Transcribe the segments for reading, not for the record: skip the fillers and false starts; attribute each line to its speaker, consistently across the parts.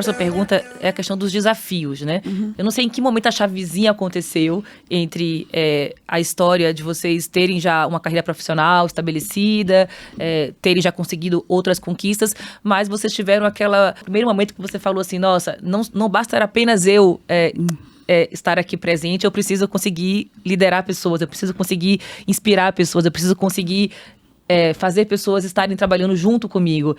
Speaker 1: próxima pergunta é a questão dos desafios, né? Eu não sei em que momento a chavezinha aconteceu entre a história de vocês terem já uma carreira profissional estabelecida, terem já conseguido outras conquistas, mas vocês tiveram aquele primeiro momento que você falou assim, nossa, não basta apenas eu estar aqui presente, eu preciso conseguir liderar pessoas, eu preciso conseguir inspirar pessoas, eu preciso conseguir fazer pessoas estarem trabalhando junto comigo.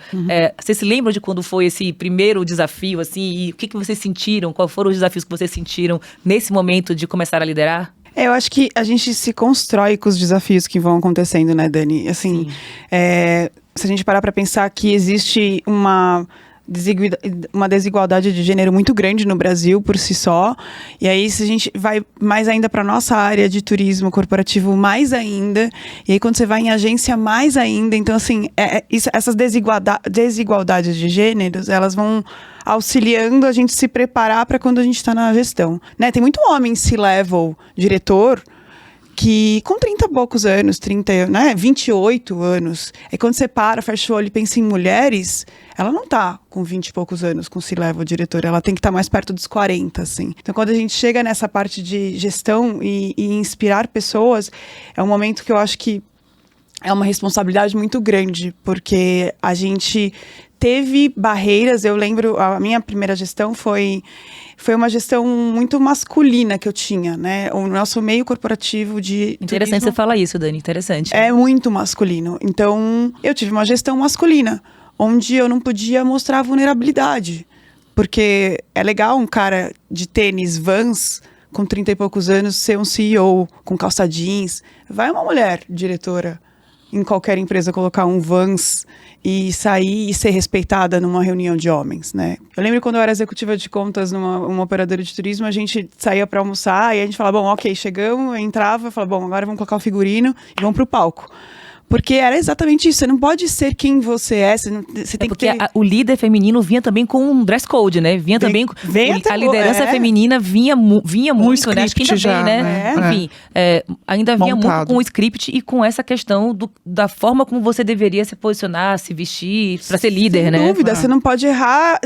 Speaker 1: Vocês se lembram de quando foi esse primeiro desafio, assim, e o que vocês sentiram? Quais foram os desafios que vocês sentiram nesse momento de começar a liderar?
Speaker 2: Eu acho que a gente se constrói com os desafios que vão acontecendo, né, Dani? Assim, se a gente parar para pensar que existe uma desigualdade de gênero muito grande no Brasil por si só, e aí se a gente vai mais ainda para nossa área de turismo corporativo, mais ainda, e aí quando você vai em agência, mais ainda, então assim, essas desigualdades de gêneros, elas vão auxiliando a gente se preparar para quando a gente está na gestão, né? Tem muito homem C-level, diretor, que com 30 e poucos anos, 28 anos, aí quando você fecha o olho e pensa em mulheres, ela não tá com 20 e poucos anos, com C-level diretor, ela tem que estar mais perto dos 40, assim. Então, quando a gente chega nessa parte de gestão e inspirar pessoas, é um momento que eu acho que é uma responsabilidade muito grande, porque a gente teve barreiras. Eu lembro, a minha primeira gestão foi uma gestão muito masculina que eu tinha, né? O nosso meio corporativo de
Speaker 1: Interessante
Speaker 2: turismo
Speaker 1: você falar isso, Dani, interessante.
Speaker 2: é muito masculino. Então, eu tive uma gestão masculina, onde eu não podia mostrar vulnerabilidade. Porque é legal um cara de tênis Vans, com 30 e poucos anos, ser um CEO com calça jeans. Vai uma mulher diretora em qualquer empresa colocar um Vans e sair e ser respeitada numa reunião de homens, né? Eu lembro quando eu era executiva de contas numa operadora de turismo, a gente saía para almoçar e a gente falava, bom, ok, chegamos, eu entrava, eu falava, bom, agora vamos colocar o figurino e vamos pro palco. Porque era exatamente isso, você não pode ser quem você é, você tem que ter...
Speaker 1: o líder feminino vinha também com um dress code, né? Vinha também... a liderança feminina vinha muito, né? Acho que ainda
Speaker 3: já,
Speaker 1: vem, né? Enfim, ainda vinha muito com o script e com essa questão da forma como você deveria se posicionar, se vestir, para ser líder, né?
Speaker 2: Sem dúvida, você não pode errar,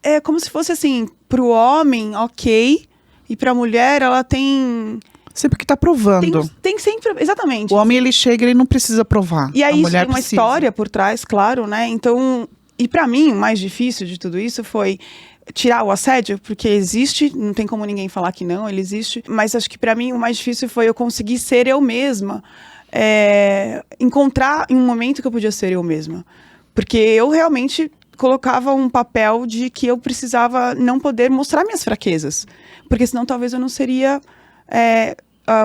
Speaker 2: é como se fosse assim, pro homem, ok, e pra mulher, ela tem...
Speaker 3: Sempre que tá provando.
Speaker 2: Tem sempre, exatamente.
Speaker 3: O homem, ele chega, ele não precisa provar.
Speaker 2: E aí,
Speaker 3: a mulher
Speaker 2: tem uma
Speaker 3: precisa.
Speaker 2: história por trás, claro, né? Então, e pra mim, o mais difícil de tudo isso foi tirar o assédio, porque existe, não tem como ninguém falar que não, ele existe. Mas acho que pra mim, o mais difícil foi eu conseguir ser eu mesma. Encontrar em um momento que eu podia ser eu mesma. Porque eu realmente colocava um papel de que eu precisava não poder mostrar minhas fraquezas. Porque senão talvez eu não seria...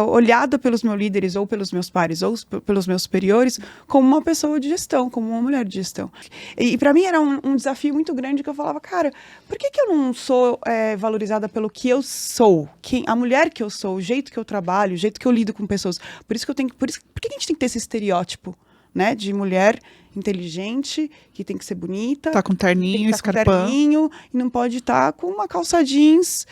Speaker 2: olhada pelos meus líderes ou pelos meus pares ou pelos meus superiores como uma pessoa de gestão, como uma mulher de gestão. E para mim era um desafio muito grande, que eu falava, cara, por que eu não sou valorizada pelo que eu sou? A mulher que eu sou, o jeito que eu trabalho, o jeito que eu lido com pessoas. Por que a gente tem que ter esse estereótipo, né, de mulher inteligente, que tem que ser bonita,
Speaker 3: tá com terninho, escarpão,
Speaker 2: com terninho, e não pode estar com uma calça jeans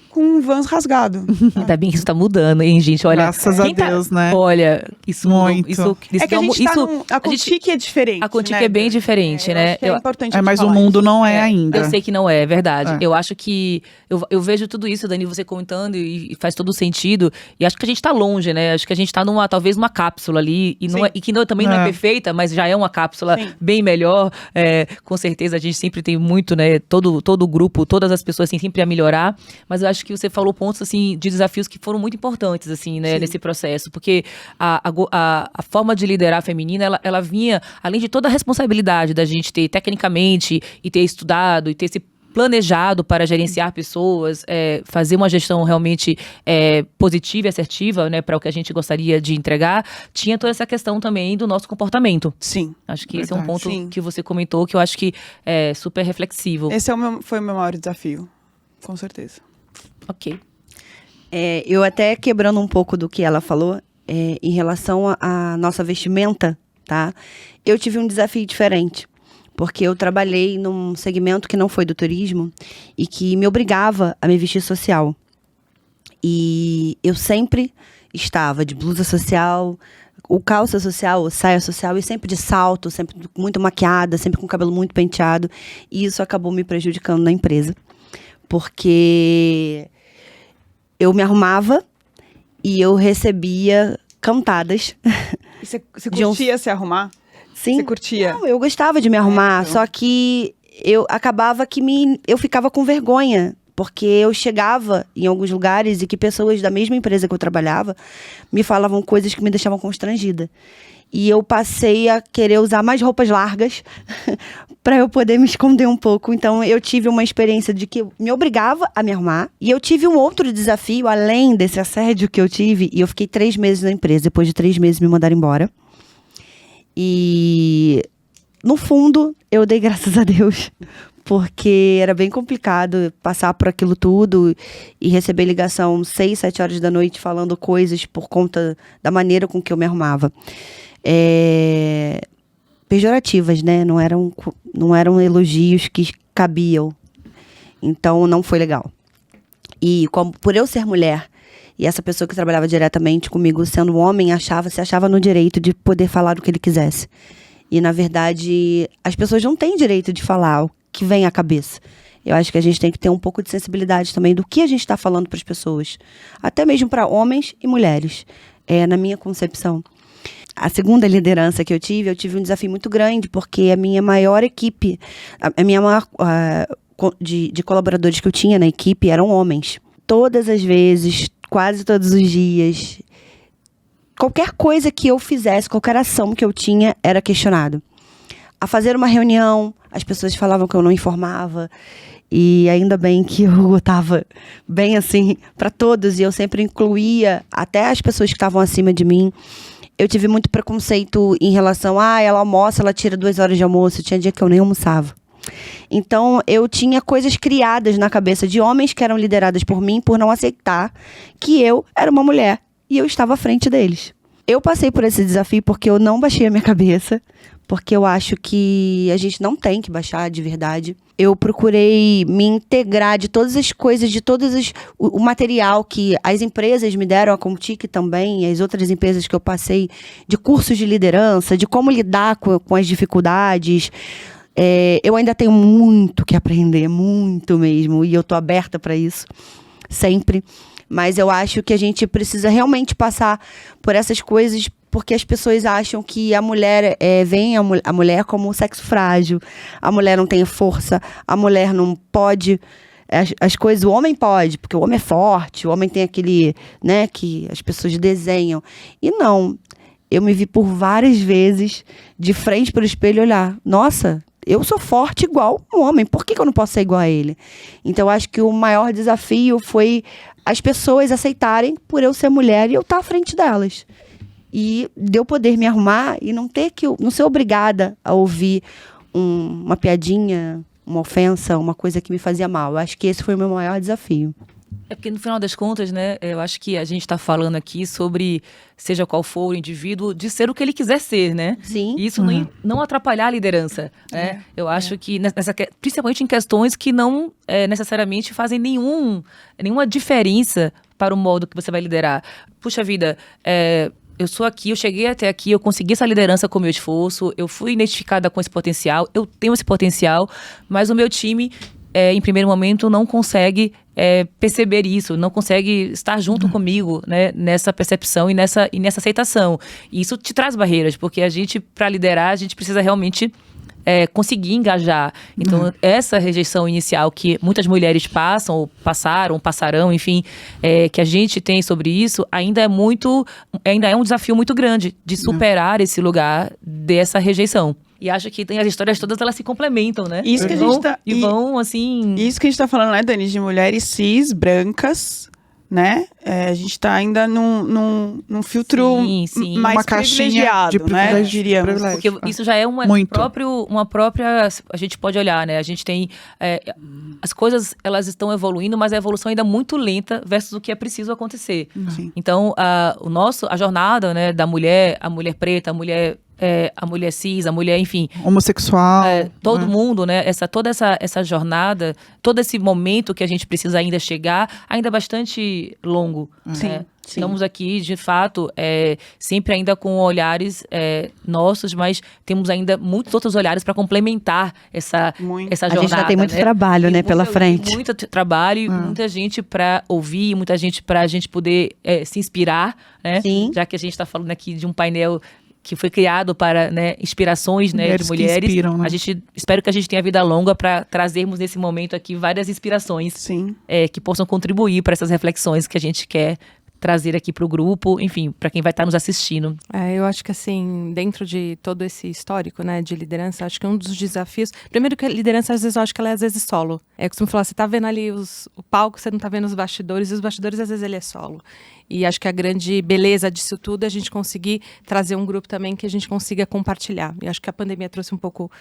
Speaker 2: com um Vans rasgado.
Speaker 1: Ainda bem que isso tá mudando, hein, gente? Olha,
Speaker 3: graças a Deus, né?
Speaker 1: Olha, isso
Speaker 3: muito.
Speaker 1: Isso,
Speaker 2: é que a gente a Contique é diferente.
Speaker 1: A Contique é bem diferente, né?
Speaker 2: É importante
Speaker 3: mas o mundo não é ainda.
Speaker 1: Eu sei que não é verdade. Eu acho que... Eu vejo tudo isso, Dani, você comentando, e faz todo sentido. E acho que a gente tá longe, né? Acho que a gente tá talvez numa cápsula ali, e que também não é perfeita, mas já é uma cápsula bem melhor. Com certeza, a gente sempre tem muito, né? Todo o grupo, todas as pessoas têm sempre a melhorar. Mas eu acho que você falou pontos, assim, de desafios que foram muito importantes, assim, né, nesse processo, porque a forma de liderar feminina, ela vinha, além de toda a responsabilidade da gente ter tecnicamente, e ter estudado, e ter se planejado para gerenciar pessoas, fazer uma gestão realmente positiva e assertiva, né, para o que a gente gostaria de entregar, tinha toda essa questão também do nosso comportamento.
Speaker 2: Sim.
Speaker 1: Acho que esse é um ponto que você comentou, que eu acho que é super reflexivo.
Speaker 2: Esse foi o meu maior desafio, com certeza.
Speaker 1: Ok.
Speaker 4: Eu até quebrando um pouco do que ela falou, em relação à nossa vestimenta, tá? Eu tive um desafio diferente, porque eu trabalhei num segmento que não foi do turismo e que me obrigava a me vestir social. E eu sempre estava de blusa social, o calça social, o saia social, e sempre de salto, sempre muito maquiada, sempre com o cabelo muito penteado. E isso acabou me prejudicando na empresa. Porque eu me arrumava e eu recebia cantadas.
Speaker 2: E você curtia se arrumar?
Speaker 4: Sim.
Speaker 2: Você curtia?
Speaker 4: Não, eu gostava de me arrumar, só que eu acabava que eu ficava com vergonha. Porque eu chegava em alguns lugares e que pessoas da mesma empresa que eu trabalhava me falavam coisas que me deixavam constrangida. E eu passei a querer usar mais roupas largas para eu poder me esconder um pouco. Então, eu tive uma experiência de que me obrigava a me arrumar. E eu tive um outro desafio, além desse assédio que eu tive. E eu fiquei 3 meses na empresa. Depois de 3 meses, me mandaram embora. E, no fundo, eu dei graças a Deus. Porque era bem complicado passar por aquilo tudo e receber ligação 6, 7 horas da noite falando coisas por conta da maneira com que eu me arrumava. Pejorativas, né? Não eram elogios que cabiam. Então, não foi legal. E por eu ser mulher e essa pessoa que trabalhava diretamente comigo sendo homem, se achava no direito de poder falar o que ele quisesse. E, na verdade, as pessoas não têm direito de falar o que vem à cabeça. Eu acho que a gente tem que ter um pouco de sensibilidade também do que a gente está falando para as pessoas. Até mesmo para homens e mulheres. Na minha concepção. A segunda liderança que eu tive um desafio muito grande, porque a minha maior equipe, a minha maior de colaboradores que eu tinha na equipe eram homens. Todas as vezes, quase todos os dias, qualquer coisa que eu fizesse, qualquer ação que eu tinha, era questionado. A fazer uma reunião, as pessoas falavam que eu não informava. E ainda bem que eu estava bem assim para todos. E eu sempre incluía até as pessoas que estavam acima de mim. Eu tive muito preconceito em relação ela almoça, ela tira 2 horas de almoço. Tinha dia que eu nem almoçava. Então, eu tinha coisas criadas na cabeça de homens que eram lideradas por mim por não aceitar que eu era uma mulher e eu estava à frente deles. Eu passei por esse desafio porque eu não baixei a minha cabeça, porque eu acho que a gente não tem que baixar de verdade. Eu procurei me integrar de todas as coisas, de o material que as empresas me deram, a Contic também, e as outras empresas que eu passei, de cursos de liderança, de como lidar com as dificuldades. Eu ainda tenho muito que aprender, muito mesmo, e eu tô aberta para isso, sempre. Mas eu acho que a gente precisa realmente passar por essas coisas, porque as pessoas acham que a mulher vem a mulher como um sexo frágil, a mulher não tem força, a mulher não pode as coisas, o homem pode, porque o homem é forte, o homem tem aquele, né, que as pessoas desenham. E não, eu me vi por várias vezes de frente para o espelho olhar, nossa, eu sou forte igual um homem, por que eu não posso ser igual a ele? Então, eu acho que o maior desafio foi as pessoas aceitarem por eu ser mulher e eu estar à frente delas. E de eu poder me arrumar e não ser obrigada a ouvir uma piadinha, uma ofensa, uma coisa que me fazia mal. Eu acho que esse foi o meu maior desafio.
Speaker 1: É porque, no final das contas, né, eu acho que a gente está falando aqui sobre, seja qual for o indivíduo, de ser o que ele quiser ser, né?
Speaker 4: Sim.
Speaker 1: E isso não atrapalhar a liderança, né? Eu acho que, principalmente em questões que não necessariamente fazem nenhuma diferença para o modo que você vai liderar. Puxa vida, eu sou aqui, eu cheguei até aqui, eu consegui essa liderança com o meu esforço, eu fui identificada com esse potencial, eu tenho esse potencial, mas o meu time, em primeiro momento, não consegue perceber isso, não consegue estar junto comigo, né, nessa percepção e nessa aceitação. E isso te traz barreiras, porque a gente, para liderar, a gente precisa realmente conseguir engajar. Então, essa rejeição inicial que muitas mulheres passam, ou passaram, passarão, enfim, que a gente tem sobre isso, ainda é um desafio muito grande de superar esse lugar dessa rejeição. E acho que as histórias todas, elas se complementam, né?
Speaker 2: Isso que a gente tá...
Speaker 1: vão, assim...
Speaker 2: Isso que a gente tá falando, né, Dani? De mulheres cis, brancas, né? A gente tá ainda num filtro
Speaker 1: sim.
Speaker 2: mais
Speaker 3: uma caixinha
Speaker 2: privilegiado,
Speaker 3: de
Speaker 2: né? Diríamos.
Speaker 1: Porque isso já é uma própria... A gente pode olhar, né? A gente tem... as coisas, elas estão evoluindo, mas a evolução ainda é muito lenta versus o que é preciso acontecer.
Speaker 2: Sim.
Speaker 1: Então, a jornada, né, da mulher, a mulher preta, a mulher a mulher cis, a mulher, enfim,
Speaker 3: Homossexual.
Speaker 1: todo mundo, né? Toda essa jornada, todo esse momento que a gente precisa ainda chegar, ainda é bastante longo.
Speaker 2: Sim,
Speaker 1: né?
Speaker 4: sim.
Speaker 1: Estamos aqui, de fato, sempre ainda com olhares nossos, mas temos ainda muitos outros olhares para complementar essa jornada.
Speaker 4: A gente ainda tem muito
Speaker 1: né?
Speaker 4: trabalho, né, pela frente.
Speaker 1: Muito trabalho e muita gente para ouvir, muita gente para a gente poder se inspirar, né?
Speaker 4: Sim.
Speaker 1: Já que a gente está falando aqui de um painel que foi criado para, né, inspirações, né, de mulheres.
Speaker 3: Que inspiram, né?
Speaker 1: Espero que a gente tenha vida longa para trazermos nesse momento aqui várias inspirações
Speaker 2: Sim.
Speaker 1: que possam contribuir para essas reflexões que a gente quer trazer aqui para o grupo, enfim, para quem vai estar nos assistindo.
Speaker 5: Eu acho que assim, dentro de todo esse histórico, né, de liderança, acho que um dos desafios, primeiro que a liderança, às vezes, eu acho que ela é às vezes solo. Eu costumo falar, você tá vendo ali o palco, você não tá vendo os bastidores, e os bastidores, às vezes, ele é solo. E acho que a grande beleza disso tudo é a gente conseguir trazer um grupo também que a gente consiga compartilhar. E acho que a pandemia trouxe um pouco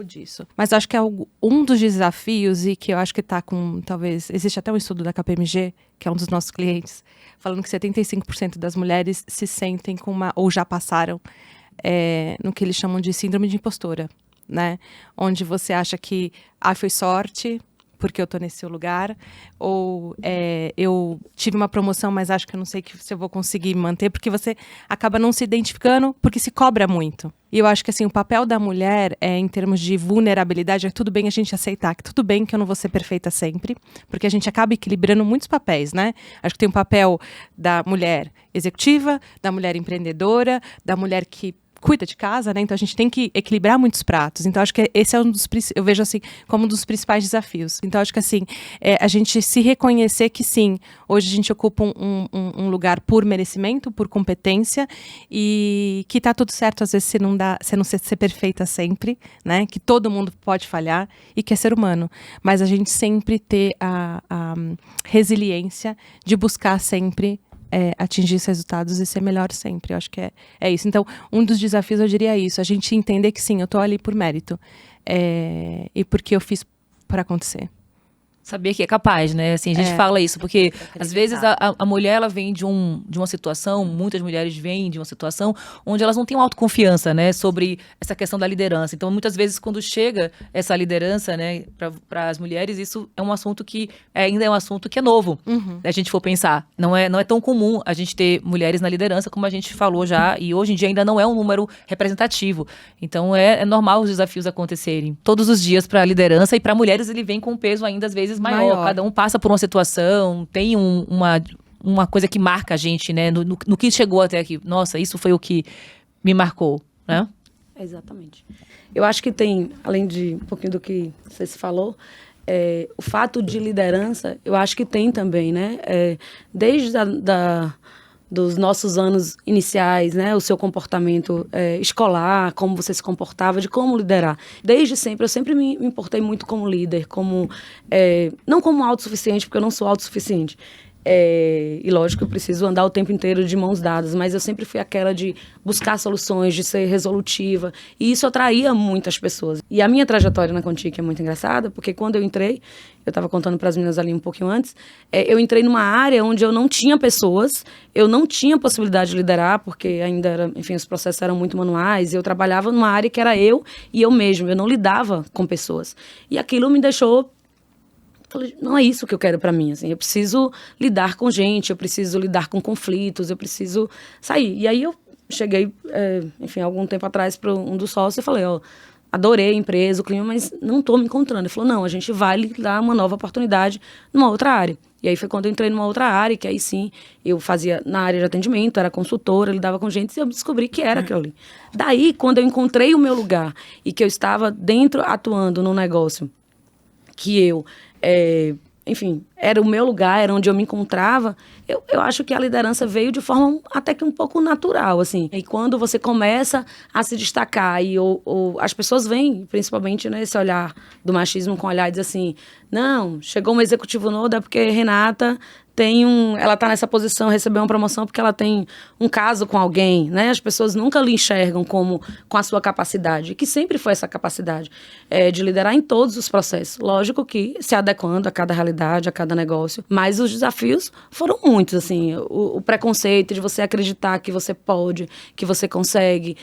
Speaker 5: disso. Mas acho que é um dos desafios, e que eu acho que está com, talvez, existe até um estudo da KPMG, que é um dos nossos clientes, falando que 75% das mulheres se sentem com ou já passaram no que eles chamam de síndrome de impostora, né? Onde você acha que, foi sorte, porque eu tô nesse seu lugar, ou eu tive uma promoção, mas acho que eu não sei se eu vou conseguir manter, porque você acaba não se identificando, porque se cobra muito. E eu acho que assim, o papel da mulher, em termos de vulnerabilidade, tudo bem a gente aceitar, que tudo bem que eu não vou ser perfeita sempre, porque a gente acaba equilibrando muitos papéis, né? Acho que tem um papel da mulher executiva, da mulher empreendedora, da mulher que cuida de casa, né? Então a gente tem que equilibrar muitos pratos. Então acho que esse é eu vejo assim como um dos principais desafios. Então acho que assim, a gente se reconhecer que sim, hoje a gente ocupa um lugar por merecimento, por competência, e que tá tudo certo, às vezes você não ser perfeita sempre, né? Que todo mundo pode falhar e que é ser humano. Mas a gente sempre ter a resiliência de buscar sempre atingir esses resultados e ser melhor sempre. Eu acho que é isso. Então, um dos desafios, eu diria isso. A gente entender que sim, eu tô ali por mérito. E porque eu fiz para acontecer.
Speaker 1: Saber que é capaz, né? Assim, a gente fala isso, porque às vezes a mulher, ela vem de uma situação, muitas mulheres vêm de uma situação onde elas não têm uma autoconfiança, né? Sobre essa questão da liderança. Então, muitas vezes, quando chega essa liderança, né, para as mulheres, isso é um assunto que ainda é um assunto que é novo, se a gente for pensar. Não é tão comum a gente ter mulheres na liderança, como a gente falou já, e hoje em dia ainda não é um número representativo. Então, é normal os desafios acontecerem todos os dias para a liderança, e para mulheres ele vem com um peso ainda, às vezes, maior. Cada um passa por uma situação, tem uma coisa que marca a gente, né? No que chegou até aqui. Nossa, isso foi o que me marcou, né?
Speaker 6: Exatamente. Eu acho que tem, além de um pouquinho do que você se falou, o fato de liderança, eu acho que tem também, né? Desde dos nossos anos iniciais, né, o seu comportamento escolar, como você se comportava, de como liderar. Desde sempre, eu sempre me importei muito como líder, não como autossuficiente, porque eu não sou autossuficiente. E lógico que eu preciso andar o tempo inteiro de mãos dadas, mas eu sempre fui aquela de buscar soluções, de ser resolutiva, e isso atraía muitas pessoas. E a minha trajetória na Contic é muito engraçada, porque quando eu entrei, eu estava contando para as meninas ali um pouquinho antes, eu entrei numa área onde eu não tinha pessoas, eu não tinha possibilidade de liderar, porque ainda era, enfim, os processos eram muito manuais, e eu trabalhava numa área que era eu e eu mesma, eu não lidava com pessoas. E aquilo me deixou... Falei, não é isso que eu quero para mim, assim, eu preciso lidar com gente, eu preciso lidar com conflitos, eu preciso sair. E aí eu cheguei, enfim, algum tempo atrás para um dos sócios e falei, adorei a empresa, o clima, mas não estou me encontrando. Ele falou, não, a gente vai lhe dar uma nova oportunidade numa outra área. E aí foi quando eu entrei numa outra área, que aí sim, eu fazia na área de atendimento, era consultora, lidava com gente, e eu descobri que era aquilo ali. Daí, quando eu encontrei o meu lugar e que eu estava dentro, atuando num negócio que eu... enfim, era o meu lugar, era onde eu me encontrava, eu acho que a liderança veio de forma até que um pouco natural, assim. E quando você começa a se destacar e as pessoas veem, principalmente, né, esse olhar do machismo com olhar e diz assim, não, chegou um executivo novo, é porque Renata ela tá nessa posição, recebeu uma promoção porque ela tem um caso com alguém, né? As pessoas nunca lhe enxergam com a sua capacidade, que sempre foi essa capacidade de liderar em todos os processos. Lógico que se adequando a cada realidade, a cada negócio, mas os desafios foram muitos, assim, o preconceito de você acreditar que você pode, que você consegue,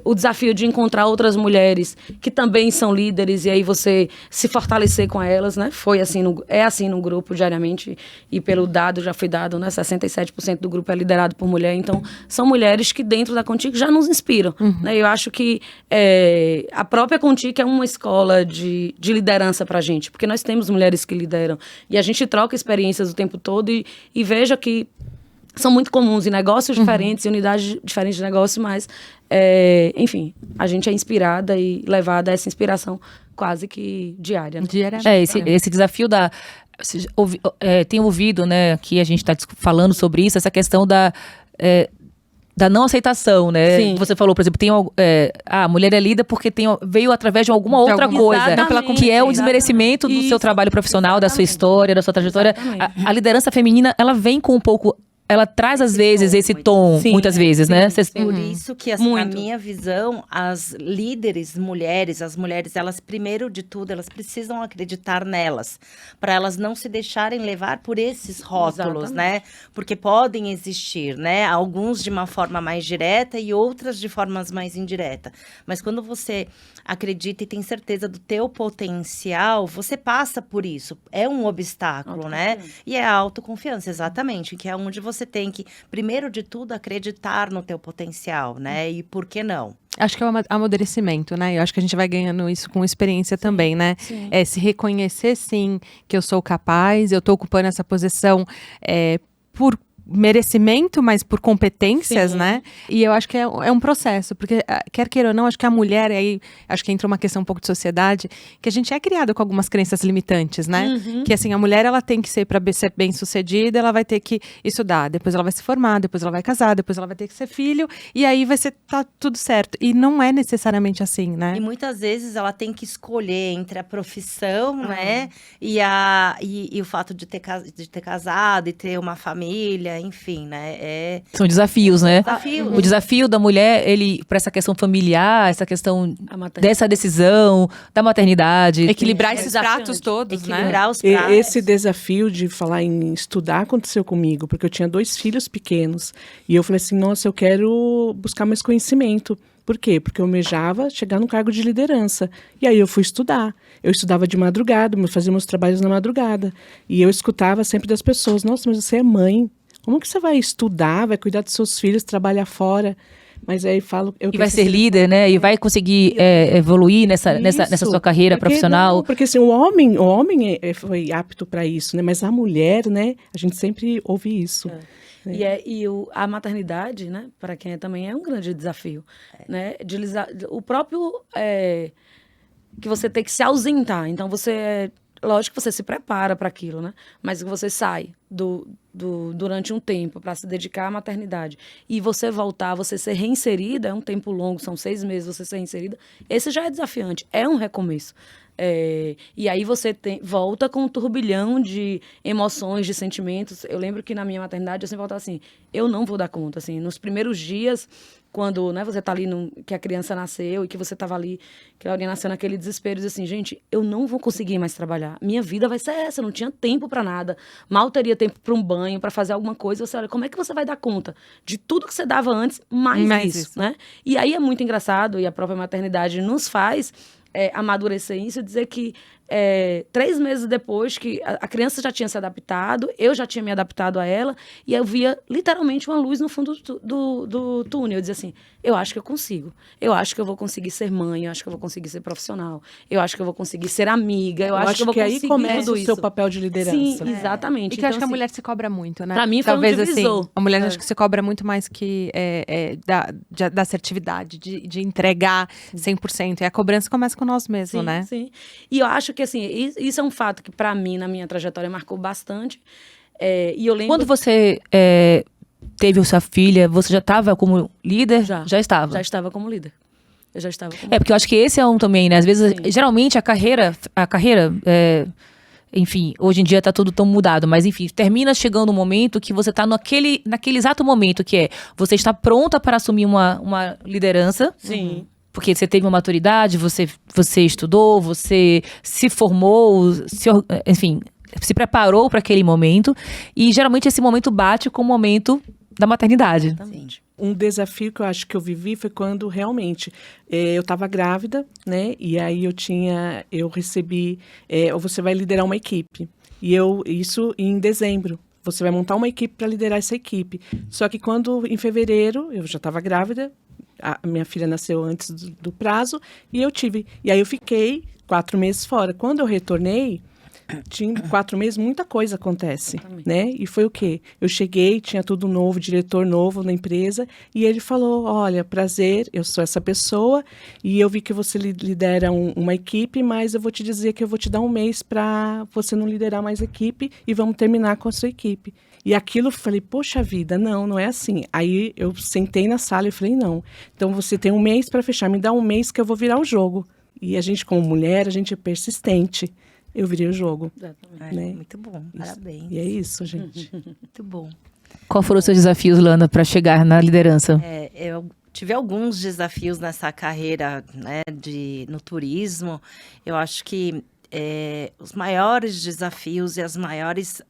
Speaker 6: o desafio de encontrar outras mulheres que também são líderes e aí você se fortalecer com elas, né? É assim no grupo diariamente. E pelo dado, já foi dado, né? 67% do grupo é liderado por mulher. Então, são mulheres que dentro da Contic já nos inspiram. Né? Eu acho que a própria Contic é uma escola de liderança pra gente. Porque nós temos mulheres que lideram. E a gente troca experiências o tempo todo e veja que são muito comuns em negócios diferentes, em unidades diferentes de negócio, mas, enfim, a gente é inspirada e levada a essa inspiração quase que diária. Né?
Speaker 5: Diariamente.
Speaker 1: Esse desafio tem ouvido, né, que a gente está falando sobre isso, essa questão da não aceitação, né?
Speaker 6: Sim.
Speaker 1: Você falou, por exemplo, a mulher é líder porque veio através de alguma outra coisa, que é o desmerecimento do seu trabalho profissional, da sua história, da sua trajetória. A liderança feminina, ela vem com um pouco... Ela traz, às vezes, esse tom, muitas vezes, né?
Speaker 7: Por isso que, assim, na minha visão, as líderes mulheres, elas, primeiro de tudo, elas precisam acreditar nelas, para elas não se deixarem levar por esses rótulos, né? Porque podem existir, né? Alguns de uma forma mais direta e outras de formas mais indireta. Mas quando você acredita e tem certeza do teu potencial, você passa por isso. É um obstáculo, né? E é a autoconfiança, exatamente, que é onde você tem que, primeiro de tudo, acreditar no teu potencial, né? E por que não?
Speaker 5: Acho que é o amadurecimento, né? Eu acho que a gente vai ganhando isso com experiência também, né?
Speaker 6: Sim.
Speaker 5: Se reconhecer, sim, que eu sou capaz, eu tô ocupando essa posição por merecimento, mas por competências, né? E eu acho que é um processo, porque quer queira ou não, acho que a mulher, aí acho que entra uma questão um pouco de sociedade, que a gente é criada com algumas crenças limitantes, né? Que assim, a mulher, ela tem que ser, para ser bem sucedida, ela vai ter que estudar, depois ela vai se formar, depois ela vai casar, depois ela vai ter que ser filho, e aí tá tudo certo. E não é necessariamente assim, né?
Speaker 7: E muitas vezes ela tem que escolher entre a profissão, né? E o fato de ter casado e ter uma família, enfim, né?
Speaker 1: São desafios, né?
Speaker 7: Desafios.
Speaker 1: O desafio da mulher, para essa questão familiar, essa questão dessa decisão, da maternidade.
Speaker 5: Equilibrar esses pratos todos,
Speaker 7: Equilibrar
Speaker 5: né?
Speaker 7: os pratos.
Speaker 8: Esse desafio de falar em estudar aconteceu comigo, porque eu tinha 2 filhos pequenos. E eu falei assim, nossa, eu quero buscar mais conhecimento. Por quê? Porque eu almejava chegar num cargo de liderança. E aí eu fui estudar. Eu estudava de madrugada, fazia meus trabalhos na madrugada. E eu escutava sempre das pessoas, nossa, mas você é mãe. Como que você vai estudar, vai cuidar dos seus filhos, trabalhar fora? Mas aí falo...
Speaker 1: E vai ser líder, né? E vai conseguir evoluir nessa sua carreira profissional.
Speaker 8: Não, porque assim, o homem foi apto para isso, né? Mas a mulher, né? A gente sempre ouve isso.
Speaker 6: A maternidade, né? Para quem também é um grande desafio. Né? O próprio... que você tem que se ausentar. Então, lógico que você se prepara para aquilo, né? Mas você sai durante um tempo para se dedicar à maternidade e você voltar, você ser reinserida, é um tempo longo, são 6 meses você ser reinserida, esse já é desafiante, é um recomeço. E aí você volta com um turbilhão de emoções, de sentimentos. Eu lembro que na minha maternidade eu sempre voltava assim, eu não vou dar conta, assim, nos primeiros dias, quando, né, você tá ali, que a criança nasceu e que você tava ali, que a Laurinha nasceu naquele desespero, diz assim, gente, eu não vou conseguir mais trabalhar, minha vida vai ser essa, eu não tinha tempo para nada, mal teria tempo para um banho, para fazer alguma coisa, você olha, como é que você vai dar conta de tudo que você dava antes, mais isso, né? E aí é muito engraçado, e a própria maternidade nos faz amadurecer isso e dizer que 3 meses depois que a criança já tinha se adaptado, eu já tinha me adaptado a ela, e eu via literalmente uma luz no fundo do túnel. Eu dizia assim, eu acho que eu consigo. Eu acho que eu vou conseguir ser mãe, eu acho que eu vou conseguir ser profissional, eu acho que eu vou conseguir ser amiga, eu acho que eu vou conseguir
Speaker 8: aí começa
Speaker 6: tudo
Speaker 8: o seu
Speaker 6: isso.
Speaker 8: papel de liderança.
Speaker 6: Sim, exatamente.
Speaker 5: E que eu acho que a mulher se cobra muito, né?
Speaker 6: Pra mim foi
Speaker 5: talvez
Speaker 6: um divisor.
Speaker 5: Assim, a mulher acho que se cobra muito mais que da assertividade, de entregar 100%. E a cobrança começa com nós mesmos, né?
Speaker 6: Sim. E eu acho que, assim, isso é um fato que, pra mim, na minha trajetória, marcou bastante. E eu lembro...
Speaker 1: Quando você teve sua filha, você já estava como líder? Já estava?
Speaker 6: Já estava como líder. Eu já estava como
Speaker 1: porque eu acho que esse é um também, né? Às vezes, geralmente, a carreira enfim, hoje em dia tá tudo tão mudado, mas enfim, termina chegando um momento que você tá naquele exato momento que é, você está pronta para assumir uma liderança.
Speaker 6: Sim.
Speaker 1: Porque você teve uma maturidade, você estudou, você se formou, enfim, se preparou para aquele momento. E geralmente esse momento bate com o momento da maternidade.
Speaker 7: Exatamente.
Speaker 8: Um desafio que eu acho que eu vivi foi quando realmente eu estava grávida, né? E aí eu recebi, você vai liderar uma equipe. Isso em dezembro. Você vai montar uma equipe para liderar essa equipe. Só que em fevereiro, eu já estava grávida, a minha filha nasceu antes do prazo, e aí eu fiquei 4 meses fora. Quando eu retornei, tinha 4 meses, muita coisa acontece, né? E foi o quê? Eu cheguei, tinha tudo novo, diretor novo na empresa, e ele falou, olha, prazer, eu sou essa pessoa, e eu vi que você lidera uma equipe, mas eu vou te dizer que eu vou te dar 1 mês para você não liderar mais equipe, e vamos terminar com a sua equipe. E aquilo, eu falei, poxa vida, não é assim. Aí eu sentei na sala e falei, não. Então você tem 1 mês para fechar, me dá 1 mês que eu vou virar o jogo. E a gente, como mulher, a gente é persistente. Eu virei o jogo. Né?
Speaker 7: Muito bom, parabéns.
Speaker 8: E é isso, gente.
Speaker 7: Muito bom.
Speaker 1: Qual foram os seus desafios, Lana, para chegar na liderança?
Speaker 7: Eu tive alguns desafios nessa carreira, né, no turismo. Eu acho que os maiores desafios e as maiores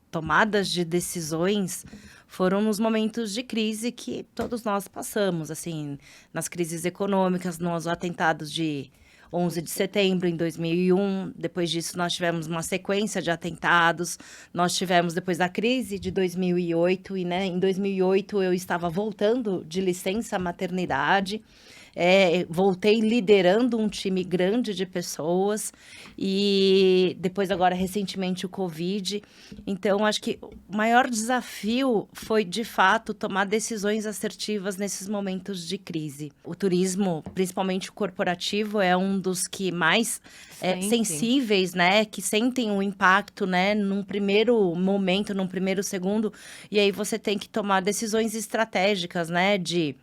Speaker 7: tomadas de decisões foram nos momentos de crise que todos nós passamos, assim, nas crises econômicas, nos atentados de 11 de setembro, em 2001. Depois disso, nós tivemos uma sequência de atentados. Nós tivemos, depois da crise de 2008, e né, em 2008 eu estava voltando de licença maternidade. Voltei liderando um time grande de pessoas e depois agora recentemente o Covid. Então acho que o maior desafio foi de fato tomar decisões assertivas nesses momentos de crise. O turismo, principalmente o corporativo, é um dos que mais sensíveis, né, que sentem o impacto, né, num primeiro momento, num primeiro segundo, e aí você tem que tomar decisões estratégicas, né, de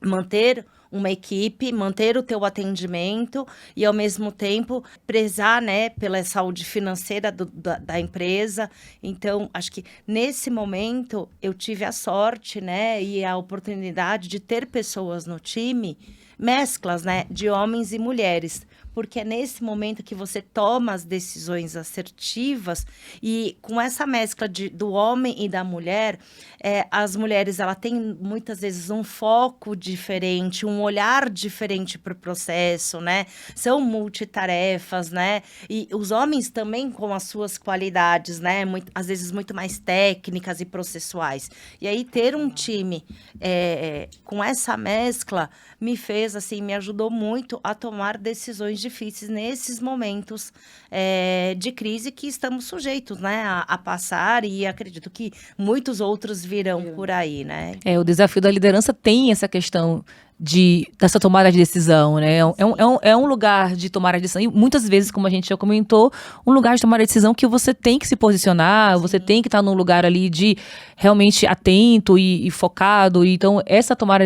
Speaker 7: manter uma equipe, manter o teu atendimento e, ao mesmo tempo, prezar, né, pela saúde financeira da empresa. Então, acho que nesse momento eu tive a sorte, né, e a oportunidade de ter pessoas no time, mesclas, né, de homens e mulheres. Porque é nesse momento que você toma as decisões assertivas e com essa mescla do homem e da mulher, as mulheres ela têm muitas vezes um foco diferente, um olhar diferente para o processo, né? São multitarefas, né? E os homens também com as suas qualidades, né? Às vezes muito mais técnicas e processuais. E aí ter um time com essa mescla me ajudou muito a tomar decisões difíceis nesses momentos de crise que estamos sujeitos, né, a passar, e acredito que muitos outros virão por aí, né?
Speaker 1: O desafio da liderança tem essa questão dessa tomada de decisão, né? É um lugar de tomar a decisão, e muitas vezes, como a gente já comentou, um lugar de tomar a decisão que você tem que se posicionar, sim, você tem que estar num lugar ali de realmente atento e focado. Então, essa tomar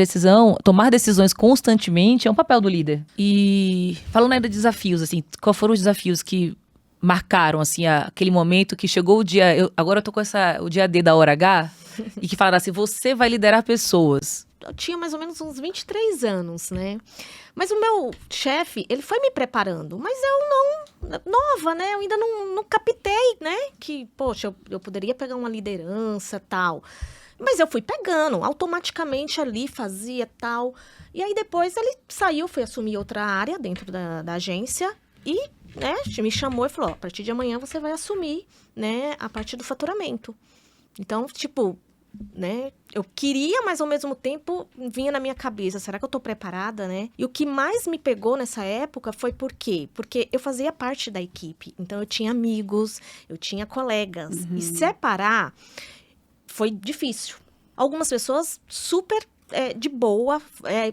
Speaker 1: decisões constantemente é um papel do líder. E falando ainda de desafios, assim, quais foram os desafios que marcaram, assim, aquele momento que chegou o dia... Agora eu tô com o dia D da hora H, e que falaram assim, você vai liderar pessoas.
Speaker 9: Eu tinha mais ou menos uns 23 anos, né? Mas o meu chefe, ele foi me preparando, mas eu não, nova, né? Eu ainda não captei, né? Que, poxa, eu poderia pegar uma liderança, tal. Mas eu fui pegando, automaticamente ali, fazia, tal. E aí depois ele saiu, foi assumir outra área dentro da agência e, né, me chamou e falou, a partir de amanhã você vai assumir, né, a parte do faturamento. Então, tipo... né? Eu queria, mas ao mesmo tempo vinha na minha cabeça, será que eu tô preparada, né? E o que mais me pegou nessa época foi por quê? Porque eu fazia parte da equipe, então eu tinha amigos, eu tinha colegas, e separar foi difícil. Algumas pessoas super de boa,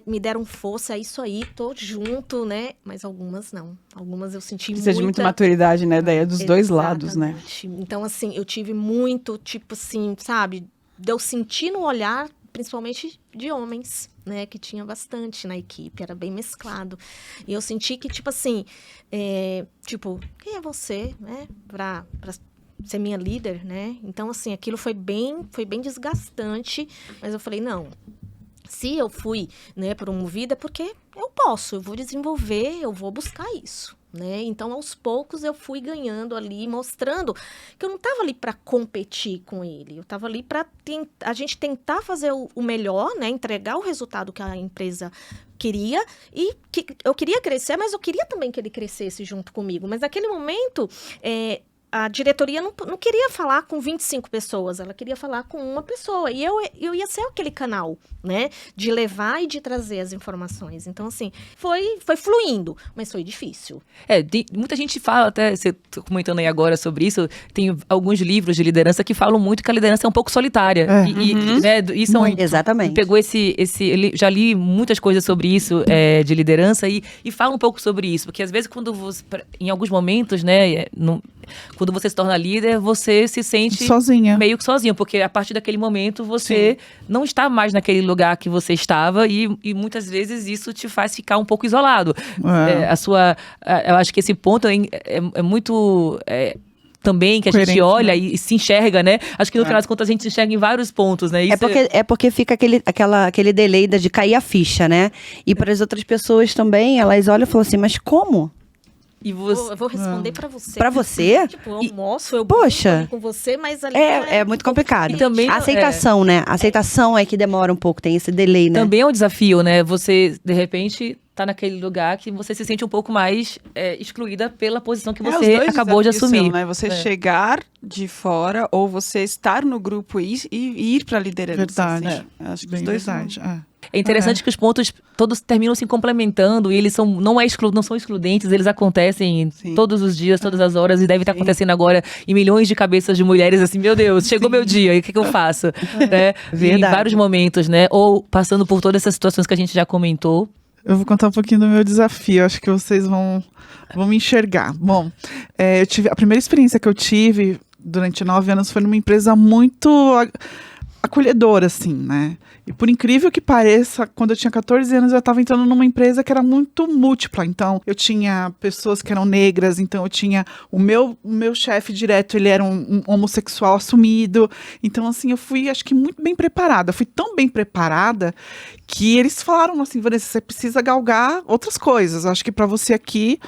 Speaker 9: me deram força, é isso aí, tô junto, né? Mas algumas não. Algumas eu senti
Speaker 2: Precisa de muita maturidade, né? Daí é dos dois lados, né?
Speaker 9: Então, assim, eu tive muito, tipo assim, sabe... de eu sentir no olhar, principalmente de homens, né, que tinha bastante na equipe, era bem mesclado. E eu senti que, tipo assim, quem é você, né, pra ser minha líder, né? Então, assim, aquilo foi bem desgastante, mas eu falei, não, se eu fui, né, promovida, porque eu vou desenvolver, eu vou buscar isso, né? Então, aos poucos, eu fui ganhando ali, mostrando que eu não estava ali para competir com ele, eu estava ali para a gente tentar fazer o melhor, né? Entregar o resultado que a empresa queria, e que eu queria crescer, mas eu queria também que ele crescesse junto comigo. Mas naquele momento, a diretoria não queria falar com 25 pessoas, ela queria falar com uma pessoa. E eu ia ser aquele canal, né? De levar e de trazer as informações. Então, assim, foi fluindo, mas foi difícil.
Speaker 1: Muita gente fala, até você comentando aí agora sobre isso, tem alguns livros de liderança que falam muito que a liderança é um pouco solitária. Né, isso
Speaker 4: exatamente.
Speaker 1: Pegou já li muitas coisas sobre isso, de liderança, e fala um pouco sobre isso. Porque às vezes, quando você, em alguns momentos, né, quando você se torna líder, você se sente
Speaker 3: sozinha,
Speaker 1: meio que sozinho, porque a partir daquele momento você não está mais naquele lugar que você estava, e muitas vezes isso te faz ficar um pouco isolado. Eu acho que esse ponto é muito também que a gente olha, né, e se enxerga, né? Acho que no final das contas a gente se enxerga em vários pontos, né?
Speaker 4: Porque fica aquele delay de cair a ficha, né? E para as outras pessoas também, elas olham e falam assim, mas como?
Speaker 1: E você...
Speaker 9: Eu vou responder pra você.
Speaker 4: Pra você?
Speaker 9: Tipo, eu almoço, eu
Speaker 4: Poxa,
Speaker 9: com você, mas ali...
Speaker 4: É muito complicado.
Speaker 1: E também,
Speaker 4: a aceitação, né? A aceitação é que demora um pouco, tem esse delay, né?
Speaker 1: Também é um desafio, né? Você, de repente, tá naquele lugar que você se sente um pouco mais excluída pela posição que você acabou de assumir.
Speaker 2: Né? Você chegar de fora ou você estar no grupo e ir pra liderança.
Speaker 3: Verdade.
Speaker 2: Assim. Acho que os dois
Speaker 1: É interessante que os pontos todos terminam se complementando e eles não são excludentes, eles acontecem todos os dias, todas as horas, e deve estar acontecendo agora em milhões de cabeças de mulheres, assim, meu Deus, chegou meu dia, e o que eu faço? Né? Em vários momentos, né? Ou passando por todas essas situações que a gente já comentou.
Speaker 3: Eu vou contar um pouquinho do meu desafio, acho que vocês vão me enxergar. Bom, a primeira experiência que eu tive durante 9 anos foi numa empresa muito acolhedora, assim, né? E por incrível que pareça, quando eu tinha 14 anos, eu estava entrando numa empresa que era muito múltipla. Então, eu tinha pessoas que eram negras, então eu tinha o meu chefe direto, ele era um homossexual assumido. Então, assim, eu fui, acho que, muito bem preparada. Eu fui tão bem preparada que eles falaram assim, Vanessa, você precisa galgar outras coisas. Acho que para você aqui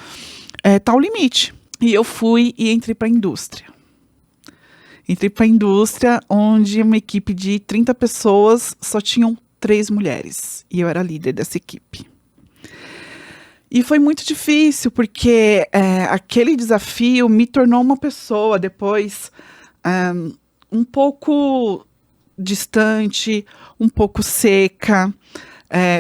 Speaker 3: tá o limite. E eu fui e entrei para a indústria. Entrei para a indústria, onde uma equipe de 30 pessoas só tinham 3 mulheres. E eu era líder dessa equipe. E foi muito difícil, porque aquele desafio me tornou uma pessoa depois um pouco distante, um pouco seca.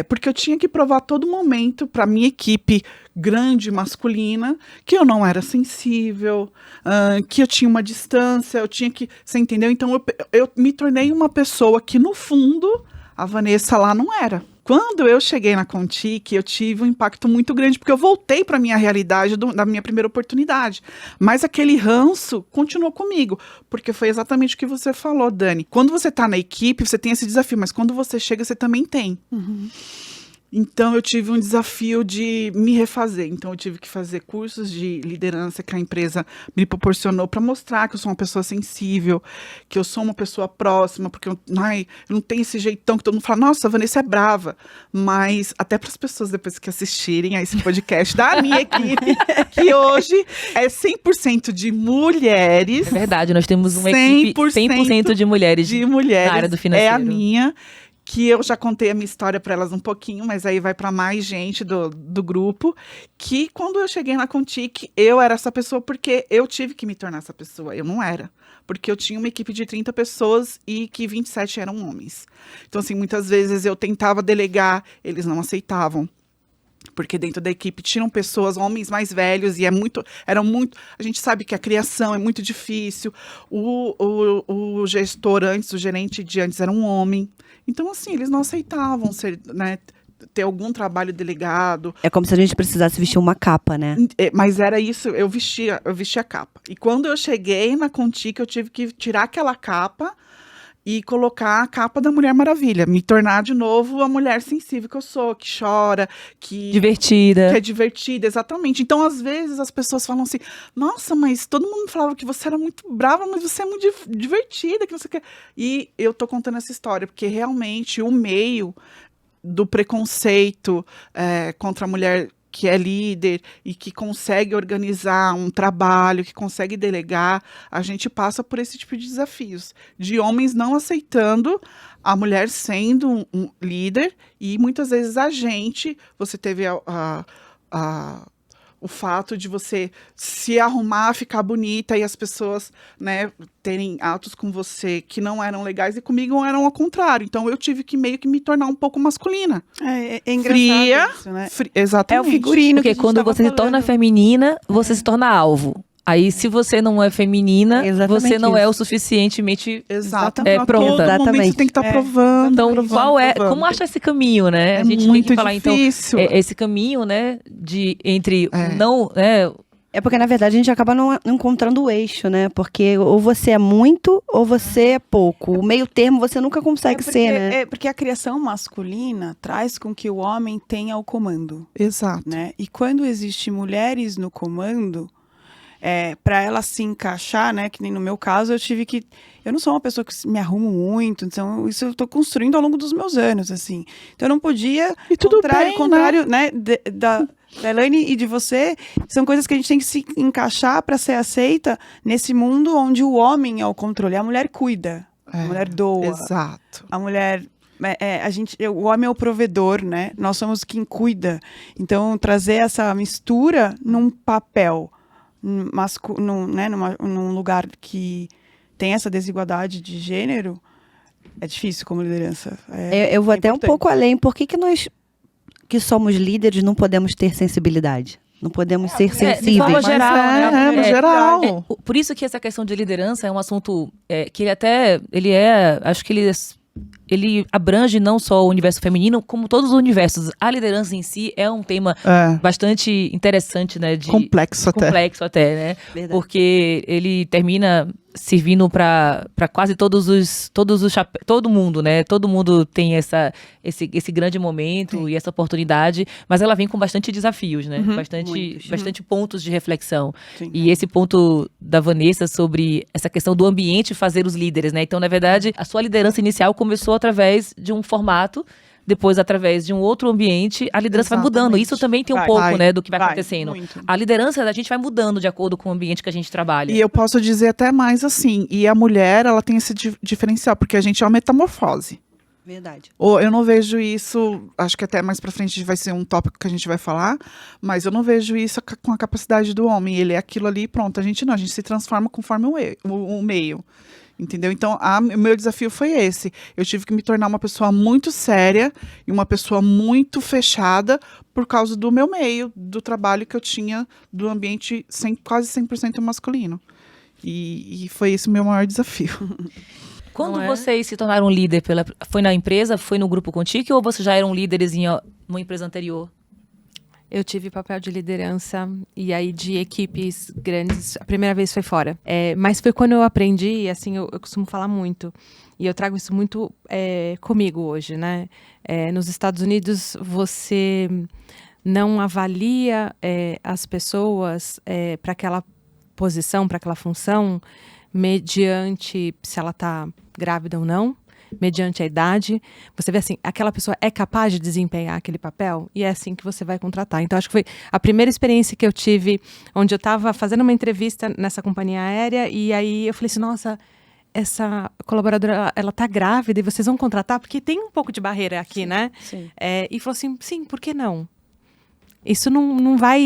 Speaker 3: Porque eu tinha que provar a todo momento para minha equipe grande masculina que eu não era sensível, que eu tinha uma distância, eu tinha que... Você entendeu? Então eu me tornei uma pessoa que, no fundo, a Vanessa lá não era. Quando eu cheguei na Contic, eu tive um impacto muito grande, porque eu voltei para a minha realidade da minha primeira oportunidade. Mas aquele ranço continuou comigo, porque foi exatamente o que você falou, Dani. Quando você está na equipe, você tem esse desafio, mas quando você chega, você também tem. Uhum. Então, eu tive um desafio de me refazer. Então, eu tive que fazer cursos de liderança que a empresa me proporcionou para mostrar que eu sou uma pessoa sensível, que eu sou uma pessoa próxima, porque eu não tenho esse jeitão que todo mundo fala, nossa, a Vanessa é brava. Mas, até para as pessoas depois que assistirem a esse podcast da minha equipe, que hoje é 100% de mulheres.
Speaker 1: É verdade, nós temos uma equipe 100% de mulheres na área do financeiro.
Speaker 3: É a minha. Que eu já contei a minha história para elas um pouquinho, mas aí vai para mais gente do grupo, que quando eu cheguei na Contic, eu era essa pessoa porque eu tive que me tornar essa pessoa, eu não era. Porque eu tinha uma equipe de 30 pessoas e que 27 eram homens. Então, assim, muitas vezes eu tentava delegar, eles não aceitavam. Porque dentro da equipe tinham pessoas, homens mais velhos, e eram muito... A gente sabe que a criação é muito difícil. O gestor antes, o gerente de antes era um homem. Então, assim, eles não aceitavam ter algum trabalho delegado.
Speaker 4: É como se a gente precisasse vestir uma capa, né?
Speaker 3: Mas era isso, eu vestia a capa. E quando eu cheguei na Contic, eu tive que tirar aquela capa e colocar a capa da Mulher Maravilha. Me tornar de novo a mulher sensível que eu sou, que chora, que
Speaker 1: Divertida.
Speaker 3: é divertida, exatamente. Então, às vezes, as pessoas falam assim, nossa, mas todo mundo falava que você era muito brava, mas você é muito divertida, que não sei o quê. E eu tô contando essa história, porque realmente o meio do preconceito contra a mulher que é líder e que consegue organizar um trabalho, que consegue delegar, a gente passa por esse tipo de desafios. De homens não aceitando a mulher sendo um líder e muitas vezes você teve o fato de você se arrumar, ficar bonita e as pessoas, né, terem atos com você que não eram legais e comigo eram ao contrário. Então eu tive que meio que me tornar um pouco masculina.
Speaker 2: É engraçado
Speaker 3: Fria,
Speaker 2: isso, né?
Speaker 3: Exatamente.
Speaker 2: É o figurino
Speaker 1: Porque
Speaker 2: que a gente
Speaker 1: quando
Speaker 2: tava
Speaker 1: você se torna
Speaker 2: falando.
Speaker 1: feminina, você se torna alvo. Aí, se você não é feminina,
Speaker 4: Exatamente
Speaker 1: você não é
Speaker 4: isso.
Speaker 1: o suficientemente
Speaker 3: Exato.
Speaker 1: pronta.
Speaker 3: Todo momento você tem que estar provando.
Speaker 1: Então,
Speaker 3: provando,
Speaker 1: qual é?
Speaker 3: provando.
Speaker 1: Como achar esse caminho, né?
Speaker 3: É
Speaker 1: A gente
Speaker 3: muito
Speaker 1: tem que falar,
Speaker 3: difícil.
Speaker 1: então, esse caminho, né? Entre não, né?
Speaker 4: É porque, na verdade, a gente acaba não encontrando o eixo, né? Porque ou você é muito ou você é pouco. O meio termo você nunca consegue ser, né?
Speaker 2: É porque a criação masculina traz com que o homem tenha o comando.
Speaker 3: Exato.
Speaker 2: Né? E quando existem mulheres no comando, para ela se encaixar, né? Que nem no meu caso, eu não sou uma pessoa que me arrumo muito, então isso eu tô construindo ao longo dos meus anos, assim. Então eu não podia,
Speaker 3: E tudo bem,
Speaker 2: contrário, né? Da Elaine e de você, são coisas que a gente tem que se encaixar para ser aceita nesse mundo onde o homem é o controle, a mulher cuida, a mulher doa.
Speaker 3: Exato.
Speaker 2: A mulher, o homem é o provedor, né? Nós somos quem cuida. Então trazer essa mistura num papel num lugar que tem essa desigualdade de gênero, é difícil como liderança.
Speaker 4: Eu vou até um pouco além. Por que nós, que somos líderes, não podemos ter sensibilidade? Não podemos ser sensíveis?
Speaker 1: De forma geral, né?
Speaker 3: No geral.
Speaker 1: Por isso que essa questão de liderança é um assunto que acho que ele abrange não só o universo feminino, como todos os universos. A liderança em si é um tema bastante interessante, né?
Speaker 3: Complexo
Speaker 1: até, né?
Speaker 4: Verdade.
Speaker 1: Porque ele termina servindo para quase todo mundo, né? Todo mundo tem esse grande momento e essa oportunidade, mas ela vem com bastante desafios, né? Bastante pontos de reflexão.
Speaker 2: Sim.
Speaker 1: E esse ponto da Vanessa sobre essa questão do ambiente fazer os líderes, né? Então, na verdade, a sua liderança inicial começou através de um formato, depois através de um outro ambiente, a liderança vai mudando. Isso também tem um pouco, né, do que vai acontecendo.
Speaker 2: Muito.
Speaker 1: A liderança da gente vai mudando de acordo com o ambiente que a gente trabalha.
Speaker 3: E eu posso dizer até mais assim, e a mulher, ela tem esse diferencial, porque a gente é uma metamorfose.
Speaker 4: Verdade.
Speaker 3: Eu não vejo isso, acho que até mais pra frente vai ser um tópico que a gente vai falar, mas eu não vejo isso com a capacidade do homem. Ele é aquilo ali, pronto. A gente se transforma conforme o meio. Entendeu? Então, o meu desafio foi esse. Eu tive que me tornar uma pessoa muito séria e uma pessoa muito fechada por causa do meu meio, do trabalho que eu tinha, do ambiente quase 100% masculino. E foi esse o meu maior desafio.
Speaker 1: Quando vocês se tornaram líder, foi na empresa, foi no Grupo Contique, ou vocês já eram líderes em uma empresa anterior?
Speaker 5: Eu tive papel de liderança e aí de equipes grandes. A primeira vez foi fora. Mas foi quando eu aprendi, assim, eu costumo falar muito. E eu trago isso muito comigo hoje, né? Nos Estados Unidos, você não avalia as pessoas para aquela posição, para aquela função, mediante se ela está grávida ou não, mediante a idade. Você vê assim, aquela pessoa é capaz de desempenhar aquele papel e é assim que você vai contratar. Então, acho que foi a primeira experiência que eu tive, onde eu estava fazendo uma entrevista nessa companhia aérea e aí eu falei assim, nossa, essa colaboradora, ela tá grávida e vocês vão contratar? Porque tem um pouco de barreira aqui, né?
Speaker 6: Sim.
Speaker 5: E falou assim, sim, por que não? Isso não vai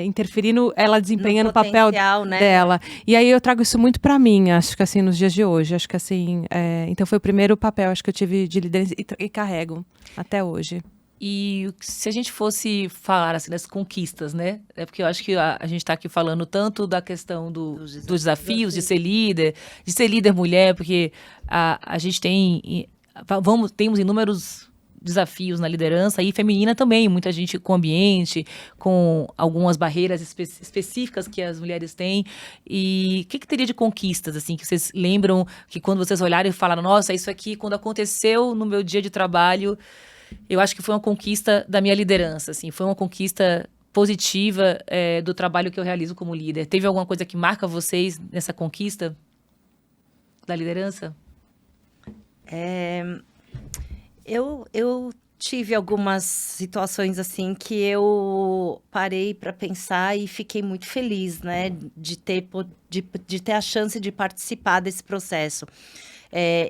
Speaker 5: interferir ela desempenhando o papel
Speaker 7: né?
Speaker 5: dela. E aí eu trago isso muito para mim, acho que assim, nos dias de hoje. Acho que assim, então foi o primeiro papel, acho que eu tive de liderança e carrego até hoje.
Speaker 1: E se a gente fosse falar assim, das conquistas, né? Porque eu acho que a gente está aqui falando tanto da questão dos desafios de ser líder mulher, porque a gente temos inúmeros desafios na liderança, e feminina também, muita gente com ambiente, com algumas barreiras específicas que as mulheres têm. E o que teria de conquistas, assim, que vocês lembram, que quando vocês olharam e falaram, nossa, isso aqui, quando aconteceu no meu dia de trabalho, eu acho que foi uma conquista da minha liderança, assim, foi uma conquista positiva do trabalho que eu realizo como líder. Teve alguma coisa que marca vocês nessa conquista da liderança?
Speaker 7: Eu tive algumas situações assim que eu parei para pensar e fiquei muito feliz, né, de ter a chance de participar desse processo.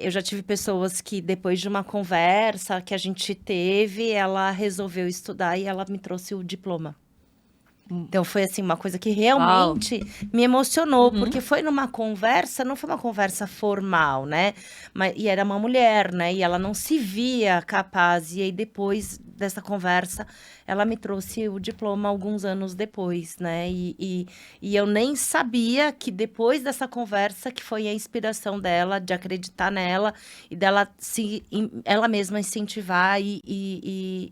Speaker 7: Eu já tive pessoas que, depois de uma conversa que a gente teve, ela resolveu estudar e ela me trouxe o diploma. Então, foi assim, uma coisa que realmente me emocionou, porque foi numa conversa, não foi uma conversa formal, né? E era uma mulher, né? E ela não se via capaz. E aí, depois dessa conversa, ela me trouxe o diploma alguns anos depois, né? E eu nem sabia que depois dessa conversa, que foi a inspiração dela, de acreditar nela, e dela ela mesma incentivar e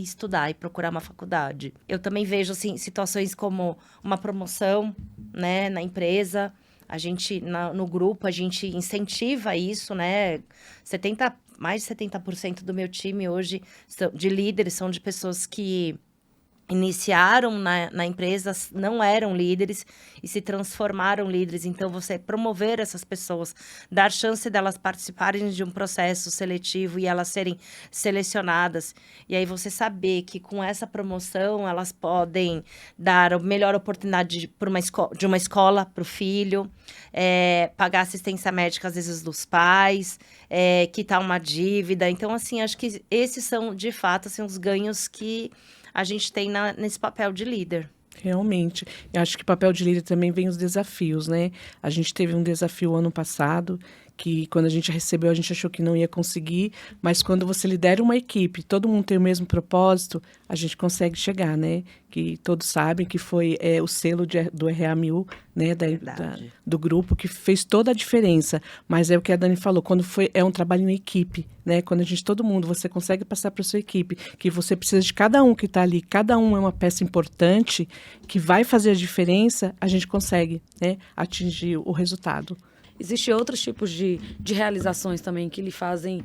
Speaker 7: estudar, e procurar uma faculdade. Eu também vejo, assim, situações como uma promoção, né, na empresa. A gente, no grupo, a gente incentiva isso, né? Mais de 70% do meu time hoje de líderes são de pessoas que iniciaram na empresa, não eram líderes e se transformaram líderes. Então, você promover essas pessoas, dar chance delas participarem de um processo seletivo e elas serem selecionadas. E aí, você saber que com essa promoção, elas podem dar a melhor oportunidade de uma escola para o filho, pagar assistência médica, às vezes, dos pais, quitar uma dívida. Então, assim, acho que esses são, de fato, assim, os ganhos que a gente tem nesse papel de líder.
Speaker 8: Realmente. Eu acho que papel de líder também vem os desafios, né? A gente teve um desafio ano passado, que quando a gente recebeu, a gente achou que não ia conseguir, mas quando você lidera uma equipe, todo mundo tem o mesmo propósito, a gente consegue chegar, né? Que todos sabem que foi o selo do RH1000, né? Do grupo, que fez toda a diferença. Mas é o que a Dani falou, quando é um trabalho em equipe, né? Quando todo mundo, você consegue passar para a sua equipe, que você precisa de cada um que está ali, cada um é uma peça importante, que vai fazer a diferença, a gente consegue, né? Atingir o resultado.
Speaker 6: Existem outros tipos de realizações também que lhe fazem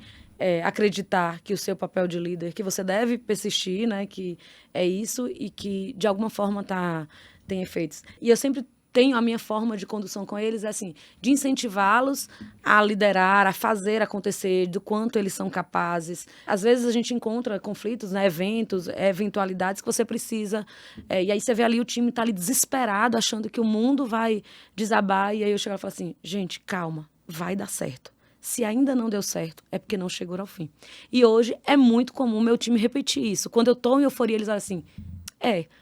Speaker 6: acreditar que o seu papel de líder, que você deve persistir, né? Que é isso e que, de alguma forma, tem efeitos. E eu sempre tenho a minha forma de condução com eles, assim, de incentivá-los a liderar, a fazer acontecer, do quanto eles são capazes. Às vezes a gente encontra conflitos, né, eventos, eventualidades que você precisa, e aí você vê ali o time tá ali desesperado, achando que o mundo vai desabar, e aí eu chego e falo assim, gente, calma, vai dar certo. Se ainda não deu certo, é porque não chegou ao fim. E hoje é muito comum o meu time repetir isso. Quando eu tô em euforia, eles falam assim,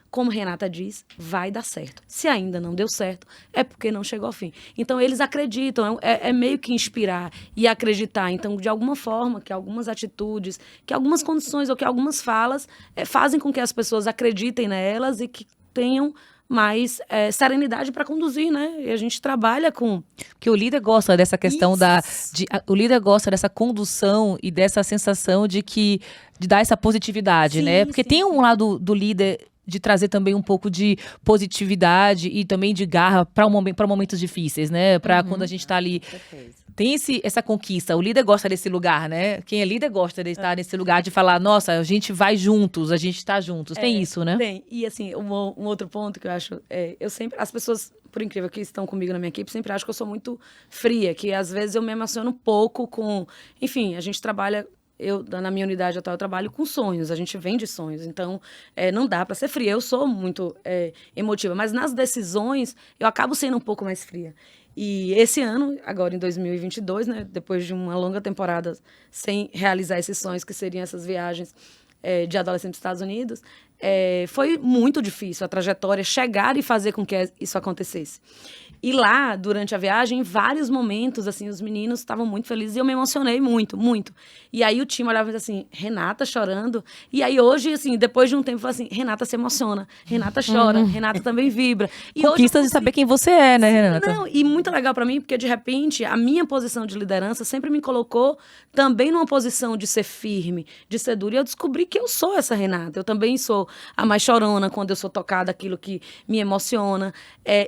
Speaker 6: como Renata diz, vai dar certo. Se ainda não deu certo, é porque não chegou ao fim. Então, eles acreditam, é meio que inspirar e acreditar. Então, de alguma forma, que algumas atitudes, que algumas condições ou que algumas falas fazem com que as pessoas acreditem nelas e que tenham mais serenidade para conduzir, né? E a gente trabalha com...
Speaker 1: Porque o líder gosta dessa questão o líder gosta dessa condução e dessa sensação de dar essa positividade, né? Porque tem um lado do líder de trazer também um pouco de positividade e também de garra para momentos difíceis, né? Para quando a gente está ali... Tem essa conquista, o líder gosta desse lugar, né? Quem é líder gosta de estar nesse lugar de falar, nossa, a gente vai juntos, a gente está juntos. Tem isso, né?
Speaker 6: Tem. E assim, um outro ponto que eu acho, eu sempre, as pessoas, por incrível que estão comigo na minha equipe, sempre acham que eu sou muito fria, que às vezes eu me emociono um pouco com... Enfim, a gente trabalha... na minha unidade atual, eu trabalho com sonhos, a gente vende sonhos, então não dá para ser fria. Eu sou muito emotiva, mas nas decisões eu acabo sendo um pouco mais fria. E esse ano, agora em 2022, né, depois de uma longa temporada sem realizar esses sonhos, que seriam essas viagens de adolescentes para os Estados Unidos, foi muito difícil a trajetória chegar e fazer com que isso acontecesse. E lá, durante a viagem, em vários momentos, assim, os meninos estavam muito felizes e eu me emocionei muito, muito. E aí o time olhava e dizia assim, Renata chorando. E aí hoje, assim, depois de um tempo, falou assim, Renata se emociona, Renata chora, Renata também vibra. E
Speaker 1: conquista de saber quem você é, né, Renata?
Speaker 6: Não, e muito legal pra mim, porque de repente, a minha posição de liderança sempre me colocou também numa posição de ser firme, de ser dura. E eu descobri que eu sou essa Renata. Eu também sou a mais chorona quando eu sou tocada, aquilo que me emociona.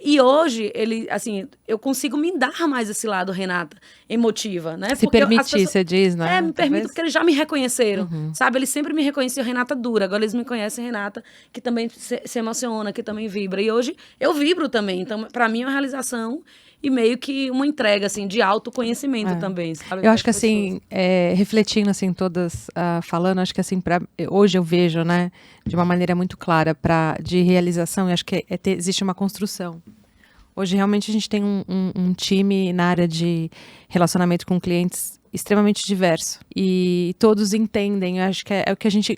Speaker 6: E hoje, assim, eu consigo me dar mais esse lado, Renata, emotiva, né?
Speaker 5: Se permitir, você diz, né?
Speaker 6: Me permito, porque eles já me reconheceram, sabe? Eles sempre me reconheciam Renata dura, agora eles me conhecem Renata, que também se emociona, que também vibra. E hoje eu vibro também, então pra mim é uma realização e meio que uma entrega, assim, de autoconhecimento também, sabe?
Speaker 5: Eu acho que, assim, refletindo, assim, todas falando, acho que, assim, hoje eu vejo, né, de uma maneira muito clara, de realização, eu acho que existe uma construção. Hoje, realmente, a gente tem um time na área de relacionamento com clientes extremamente diverso. E todos entendem, eu acho que é o que a gente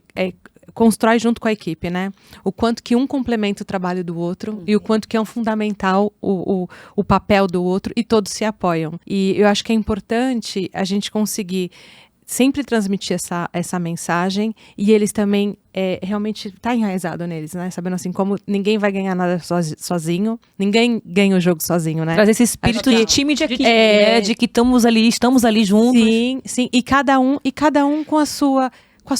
Speaker 5: constrói junto com a equipe, né? O quanto que um complementa o trabalho do outro e o quanto que é fundamental o papel do outro e todos se apoiam. E eu acho que é importante a gente conseguir sempre transmitir essa mensagem e eles também realmente tá enraizado neles, né? Sabendo assim, como ninguém vai ganhar nada sozinho, ninguém ganha o jogo sozinho, né?
Speaker 1: Traz esse espírito de time de equipe, de que estamos ali juntos.
Speaker 5: Sim, e cada um com a sua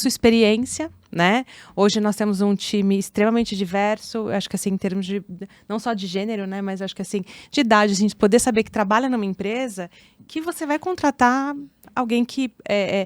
Speaker 5: experiência, né? Hoje nós temos um time extremamente diverso, acho que assim, em termos de, não só de gênero, né? Mas acho que assim, de idade, a gente poder saber que trabalha numa empresa que você vai contratar alguém que é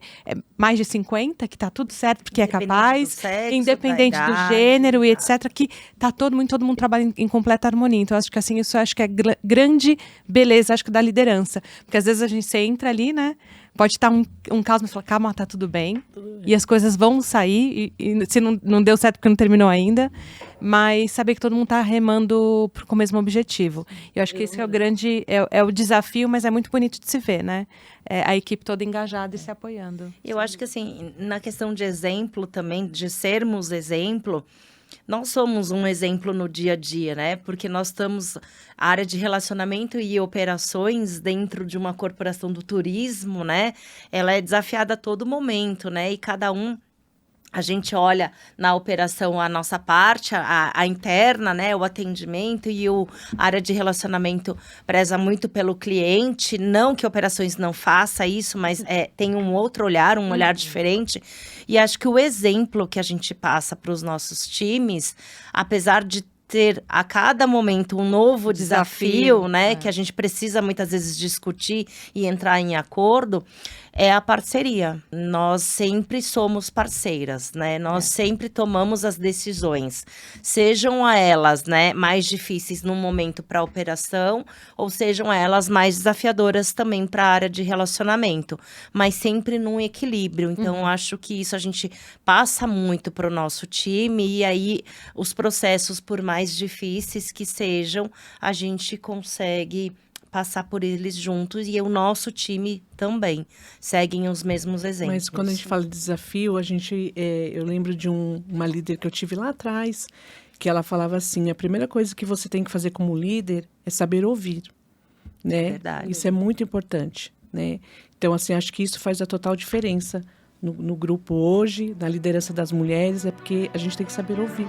Speaker 5: mais de 50, que tá tudo certo, porque é capaz,
Speaker 7: sexo,
Speaker 5: independente do gênero e etc, que tá todo mundo trabalha em completa harmonia. Então, acho que assim, isso acho que é grande beleza, acho que da liderança. Porque às vezes a gente entra ali, né? Pode estar um caos, mas fala, calma, tá tudo bem. E as coisas vão sair, e se não deu certo porque não terminou ainda, mas saber que todo mundo tá remando com o mesmo objetivo. Eu acho que esse é o grande, é o desafio, mas é muito bonito de se ver, né? A equipe toda engajada e se apoiando.
Speaker 7: Eu acho que, assim, na questão de exemplo também, de sermos exemplo, nós somos um exemplo no dia a dia, né? Porque nós estamos... A área de relacionamento e operações dentro de uma corporação do turismo, né? Ela é desafiada a todo momento, né? E cada um... A gente olha na operação a nossa parte, a interna, né, o atendimento, e a área de relacionamento preza muito pelo cliente. Não que operações não faça isso, mas tem um outro olhar, um olhar diferente. E acho que o exemplo que a gente passa para os nossos times, apesar de ter a cada momento um novo desafio, né, que a gente precisa muitas vezes discutir e entrar em acordo, é a parceria. Nós sempre somos parceiras, né? Nós sempre tomamos as decisões, sejam elas, né, mais difíceis no momento para a operação, ou sejam elas mais desafiadoras também para a área de relacionamento, mas sempre num equilíbrio. Então, acho que isso a gente passa muito para o nosso time, e aí os processos, por mais difíceis que sejam, a gente consegue passar por eles juntos, e o nosso time também seguem os mesmos exemplos.
Speaker 8: Mas quando a gente fala de desafio, eu lembro de uma líder que eu tive lá atrás, que ela falava assim, a primeira coisa que você tem que fazer como líder é saber ouvir, né?
Speaker 7: Verdade.
Speaker 8: Isso é muito importante, né? Então, assim, acho que isso faz a total diferença no grupo hoje, na liderança das mulheres, é porque a gente tem que saber ouvir.